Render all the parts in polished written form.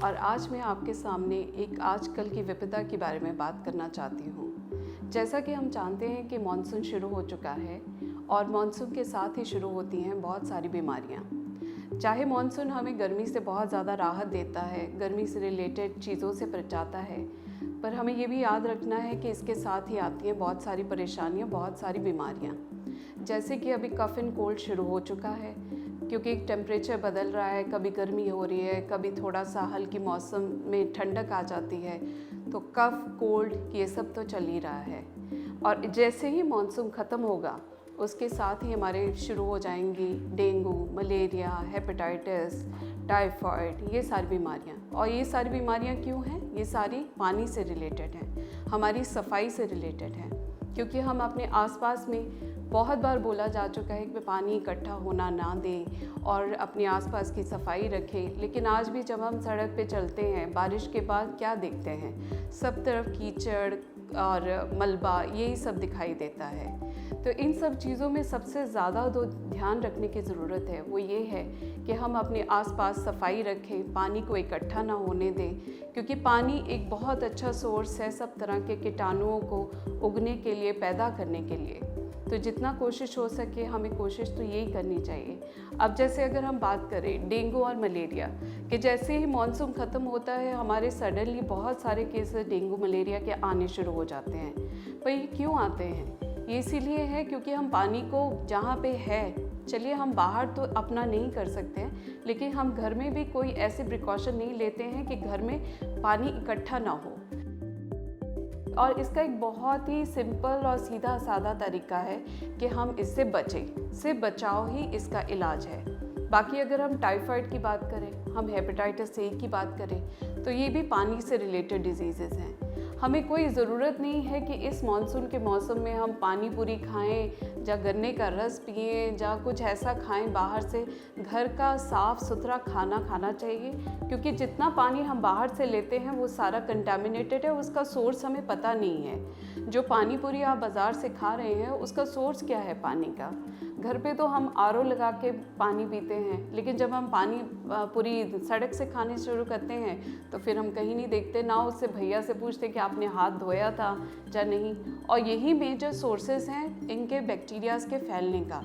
और आज मैं आपके सामने एक आजकल की विपदा के बारे में बात करना चाहती हूँ। जैसा कि हम जानते हैं कि मानसून शुरू हो चुका है और मानसून के साथ ही शुरू होती हैं बहुत सारी बीमारियाँ। चाहे मानसून हमें गर्मी से बहुत ज़्यादा राहत देता है, गर्मी से रिलेटेड चीज़ों से बचाता है, पर हमें ये भी याद रखना है कि इसके साथ ही आती हैं बहुत सारी परेशानियाँ, बहुत सारी बीमारियाँ। जैसे कि अभी कफ़ एंड कोल्ड शुरू हो चुका है, क्योंकि टेम्परेचर बदल रहा है, कभी गर्मी हो रही है, कभी थोड़ा सा हल्की मौसम में ठंडक आ जाती है, तो कफ़ कोल्ड ये सब तो चल ही रहा है। और जैसे ही मानसून ख़त्म होगा उसके साथ ही हमारे शुरू हो जाएंगी डेंगू, मलेरिया, हेपेटाइटिस, टाइफाइड, ये सारी बीमारियाँ। और ये सारी बीमारियाँ क्यों हैं? ये सारी पानी से रिलेटेड हैं, हमारी सफाई से रिलेटेड हैं, क्योंकि हम अपने आसपास में बहुत बार बोला जा चुका है कि पानी इकट्ठा होना ना दें और अपने आसपास की सफाई रखें। लेकिन आज भी जब हम सड़क पे चलते हैं बारिश के बाद क्या देखते हैं? सब तरफ कीचड़ और मलबा, यही सब दिखाई देता है। तो इन सब चीज़ों में सबसे ज़्यादा जो ध्यान रखने की ज़रूरत है वो ये है कि हम अपने आसपास सफाई रखें, पानी को इकट्ठा ना होने दें, क्योंकि पानी एक बहुत अच्छा सोर्स है सब तरह के कीटाणुओं को उगने के लिए, पैदा करने के लिए। तो जितना कोशिश हो सके हमें कोशिश तो यही करनी चाहिए। अब जैसे अगर हम बात करें डेंगू और मलेरिया कि जैसे ही मानसून ख़त्म होता है हमारे सडनली बहुत सारे केसेस डेंगू मलेरिया के आने शुरू हो जाते हैं। पर ये क्यों आते हैं? ये इसीलिए है क्योंकि हम पानी को जहाँ पे है, चलिए हम बाहर तो अपना नहीं कर सकते हैं, लेकिन हम घर में भी कोई ऐसे प्रिकॉशन नहीं लेते हैं कि घर में पानी इकट्ठा ना हो। और इसका एक बहुत ही सिंपल और सीधा साधा तरीका है कि हम इससे बचें। सिर्फ बचाव ही इसका इलाज है। बाकी अगर हम टाइफाइड की बात करें, हम हेपेटाइटिस ए की बात करें, तो ये भी पानी से रिलेटेड डिजीज़ेज़ हैं। हमें कोई ज़रूरत नहीं है कि इस मानसून के मौसम में हम पानी पूरी खाएं, या गन्ने का रस पिएं, या कुछ ऐसा खाएं बाहर से। घर का साफ़ सुथरा खाना खाना चाहिए, क्योंकि जितना पानी हम बाहर से लेते हैं वो सारा कंटामिनेटेड है, उसका सोर्स हमें पता नहीं है। जो पानी पूरी आप बाज़ार से खा रहे हैं उसका सोर्स क्या है पानी का? घर पे तो हम आरओ लगा के पानी पीते हैं, लेकिन जब हम पानी पूरी सड़क से खाने शुरू करते हैं तो फिर हम कहीं नहीं देखते, ना उससे भैया से पूछते कि आपने हाथ धोया था या नहीं। और यही मेजर सोर्सेज हैं इनके बैक्टीरियाज़ के फैलने का।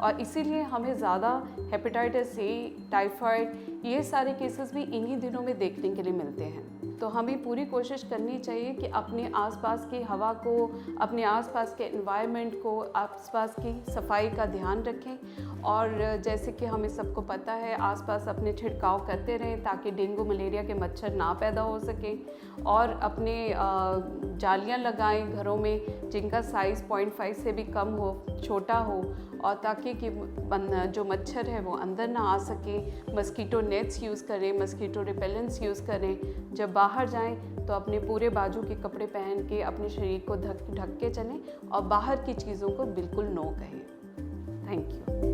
और इसीलिए हमें ज़्यादा हेपेटाइटिस ए, टाइफाइड, ये सारे केसेस भी इन्हीं दिनों में देखने के लिए मिलते हैं। तो हमें पूरी कोशिश करनी चाहिए कि अपने आसपास की हवा को, अपने आसपास के एनवायरनमेंट को, आसपास की सफाई का ध्यान रखें। और जैसे कि हमें सबको पता है, आसपास अपने छिड़काव करते रहें ताकि डेंगू मलेरिया के मच्छर ना पैदा हो सकें। और अपने जालियाँ लगाएं घरों में जिनका साइज़ 0.5 से भी कम हो, छोटा हो, और ताकि कि जो मच्छर है वो अंदर ना आ सके। मस्कीटो नेट्स यूज़ करें, मस्कीटो रिपेलेंट्स यूज़ करें। जब बाहर जाएं तो अपने पूरे बाजू के कपड़े पहन के अपने शरीर को ढक के चलें और बाहर की चीज़ों को बिल्कुल नो कहें। Thank you.